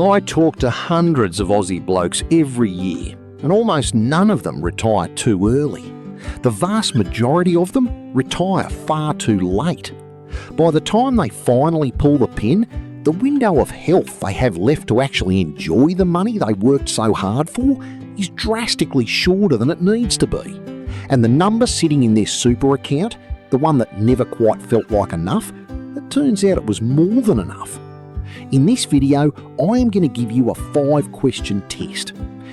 I talk to hundreds of Aussie blokes every year, and almost none of them retire too early. The vast majority of them retire far too late. By the time they finally pull the pin, the window of health they have left to actually enjoy the money they worked so hard for is drastically shorter than it needs to be. And the number sitting in their super account, the one that never quite felt like enough, it turns out it was more than enough. In this video, I am going to give you a 5-question test.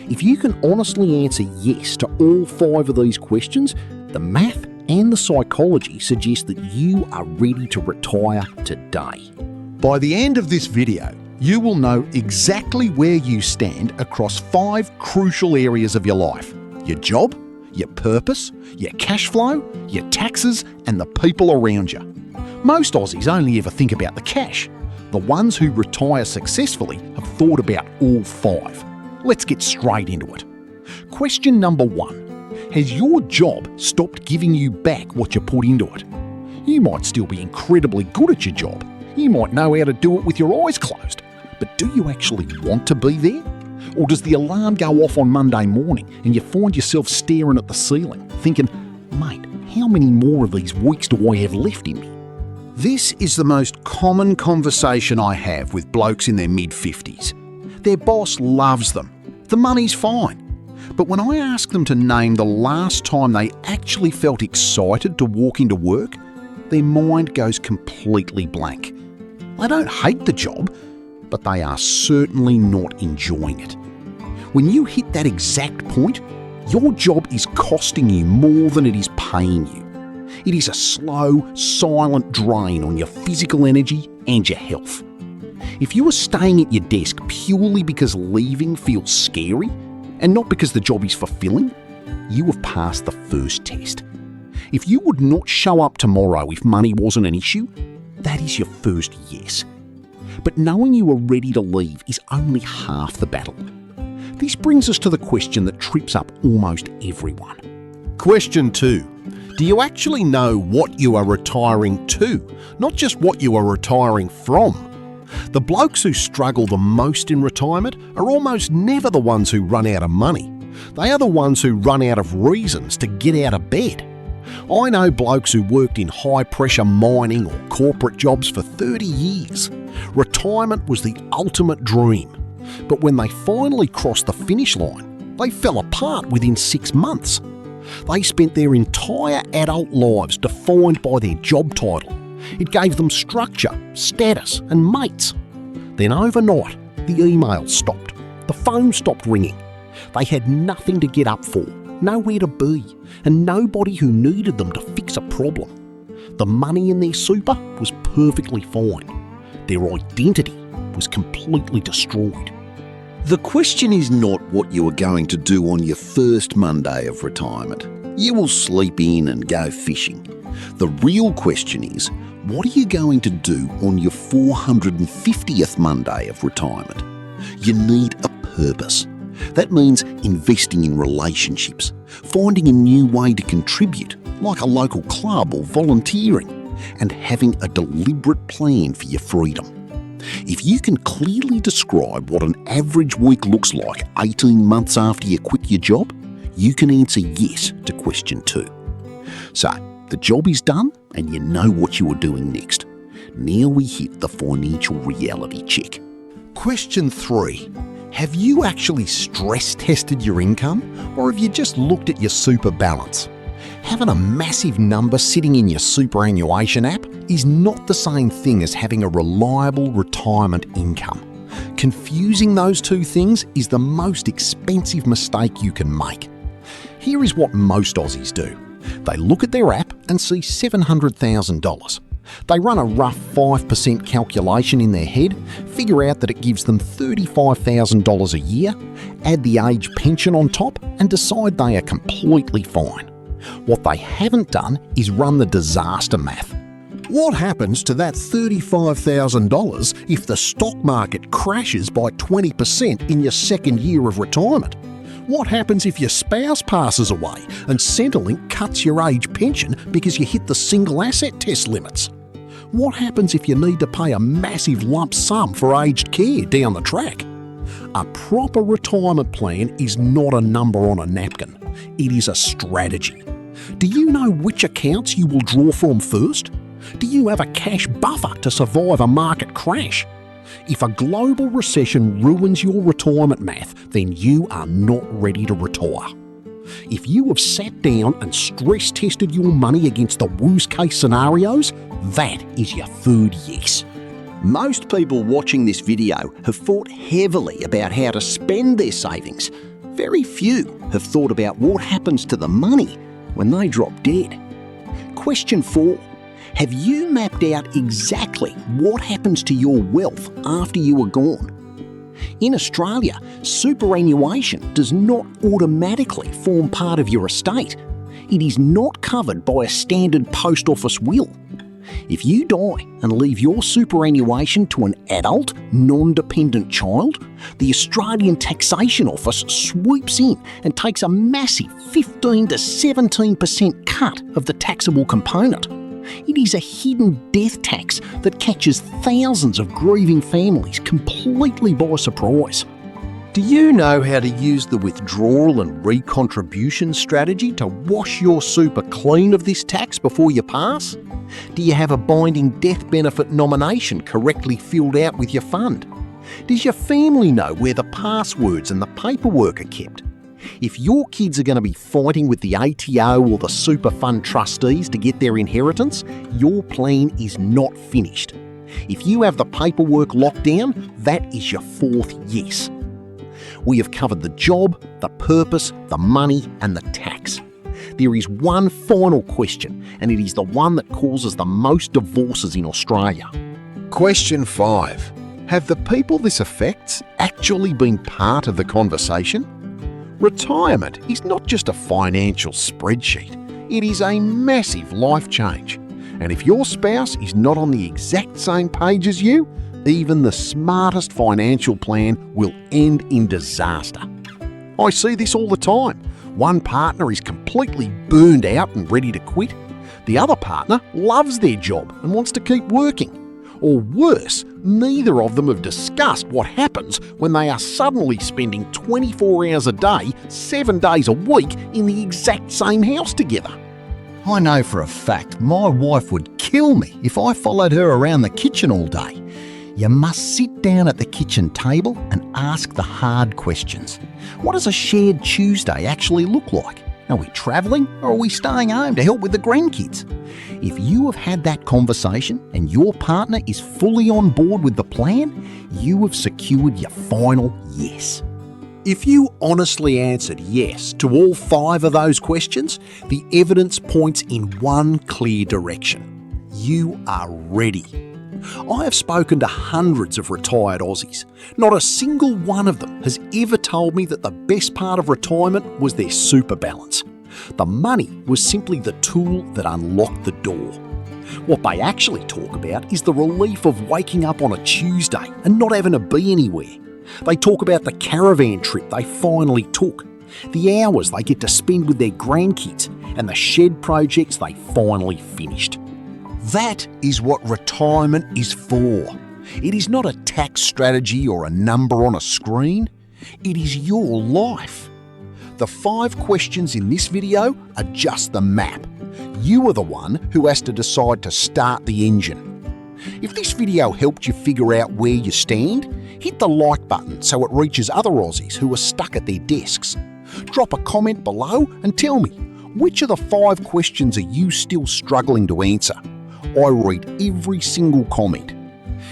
If you can honestly answer yes to all 5 of these questions, the math and the psychology suggest that you are ready to retire today. By the end of this video, you will know exactly where you stand across 5 crucial areas of your life: your job, your purpose, your cash flow, your taxes, and the people around you. Most Aussies only ever think about the cash. The ones who retire successfully have thought about all 5. Let's get straight into it. Question number 1. Has your job stopped giving you back what you put into it? You might still be incredibly good at your job. You might know how to do it with your eyes closed. But do you actually want to be there? Or does the alarm go off on Monday morning and you find yourself staring at the ceiling, thinking, mate, how many more of these weeks do I have left in me? This is the most common conversation I have with blokes in their mid-50s. Their boss loves them. The money's fine. But when I ask them to name the last time they actually felt excited to walk into work, their mind goes completely blank. They don't hate the job, but they are certainly not enjoying it. When you hit that exact point, your job is costing you more than it is paying you. It is a slow, silent drain on your physical energy and your health. If you are staying at your desk purely because leaving feels scary, and not because the job is fulfilling, you have passed the first test. If you would not show up tomorrow if money wasn't an issue, that is your first yes. But knowing you are ready to leave is only half the battle. This brings us to the question that trips up almost everyone. Question 2. Do you actually know what you are retiring to, not just what you are retiring from? The blokes who struggle the most in retirement are almost never the ones who run out of money. They are the ones who run out of reasons to get out of bed. I know blokes who worked in high-pressure mining or corporate jobs for 30 years. Retirement was the ultimate dream. But when they finally crossed the finish line, they fell apart within 6 months. They spent their entire adult lives defined by their job title. It gave them structure, status, and mates. Then overnight, the emails stopped. The phone stopped ringing. They had nothing to get up for, nowhere to be, and nobody who needed them to fix a problem. The money in their super was perfectly fine. Their identity was completely destroyed. The question is not what you are going to do on your first Monday of retirement. You will sleep in and go fishing. The real question is, what are you going to do on your 450th Monday of retirement? You need a purpose. That means investing in relationships, finding a new way to contribute, like a local club or volunteering, and having a deliberate plan for your freedom. If you can clearly describe what an average week looks like 18 months after you quit your job, you can answer yes to question 2. So, the job is done and you know what you are doing next. Now we hit the financial reality check. Question 3. Have you actually stress tested your income, or have you just looked at your super balance? Having a massive number sitting in your superannuation app is not the same thing as having a reliable retirement income. Confusing those two things is the most expensive mistake you can make. Here is what most Aussies do. They look at their app and see $700,000. They run a rough 5% calculation in their head, figure out that it gives them $35,000 a year, add the age pension on top, and decide they are completely fine. What they haven't done is run the disaster math. What happens to that $35,000 if the stock market crashes by 20% in your second year of retirement? What happens if your spouse passes away and Centrelink cuts your age pension because you hit the single asset test limits? What happens if you need to pay a massive lump sum for aged care down the track? A proper retirement plan is not a number on a napkin. It is a strategy. Do you know which accounts you will draw from first? Do you have a cash buffer to survive a market crash? If a global recession ruins your retirement math, then you are not ready to retire. If you have sat down and stress tested your money against the worst case scenarios, that is your third yes. Most people watching this video have thought heavily about how to spend their savings. Very few have thought about what happens to the money when they drop dead. Question 4. Have you mapped out exactly what happens to your wealth after you are gone? In Australia, superannuation does not automatically form part of your estate. It is not covered by a standard post office will. If you die and leave your superannuation to an adult, non-dependent child, the Australian Taxation Office swoops in and takes a massive 15 to 17% cut of the taxable component. It is a hidden death tax that catches thousands of grieving families completely by surprise. Do you know how to use the withdrawal and recontribution strategy to wash your super clean of this tax before you pass? Do you have a binding death benefit nomination correctly filled out with your fund? Does your family know where the passwords and the paperwork are kept? If your kids are going to be fighting with the ATO or the super fund trustees to get their inheritance, your plan is not finished. If you have the paperwork locked down, that is your fourth yes. We have covered the job, the purpose, the money, and the tax. There is one final question, and it is the one that causes the most divorces in Australia. Question 5. Have the people this affects actually been part of the conversation? Retirement is not just a financial spreadsheet. It is a massive life change. And if your spouse is not on the exact same page as you, even the smartest financial plan will end in disaster. I see this all the time. One partner is completely burned out and ready to quit. The other partner loves their job and wants to keep working. Or worse, neither of them have discussed what happens when they are suddenly spending 24 hours a day, 7 days a week in the exact same house together. I know for a fact my wife would kill me if I followed her around the kitchen all day. You must sit down at the kitchen table and ask the hard questions. What does a shared Tuesday actually look like? Are we travelling or are we staying home to help with the grandkids? If you have had that conversation and your partner is fully on board with the plan, you have secured your final yes. If you honestly answered yes to all 5 of those questions, the evidence points in one clear direction. You are ready. I have spoken to hundreds of retired Aussies. Not a single one of them has ever told me that the best part of retirement was their super balance. The money was simply the tool that unlocked the door. What they actually talk about is the relief of waking up on a Tuesday and not having to be anywhere. They talk about the caravan trip they finally took, the hours they get to spend with their grandkids, and the shed projects they finally finished. That is what retirement is for. It is not a tax strategy or a number on a screen. It is your life. The 5 questions in this video are just the map. You are the one who has to decide to start the engine. If this video helped you figure out where you stand, hit the like button so it reaches other Aussies who are stuck at their desks. Drop a comment below and tell me, which of the 5 questions are you still struggling to answer? I read every single comment.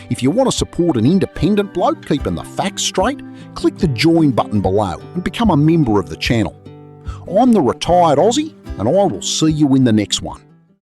If you want to support an independent bloke keeping the facts straight, click the join button below and become a member of the channel. I'm the Retired Aussie, and I will see you in the next one.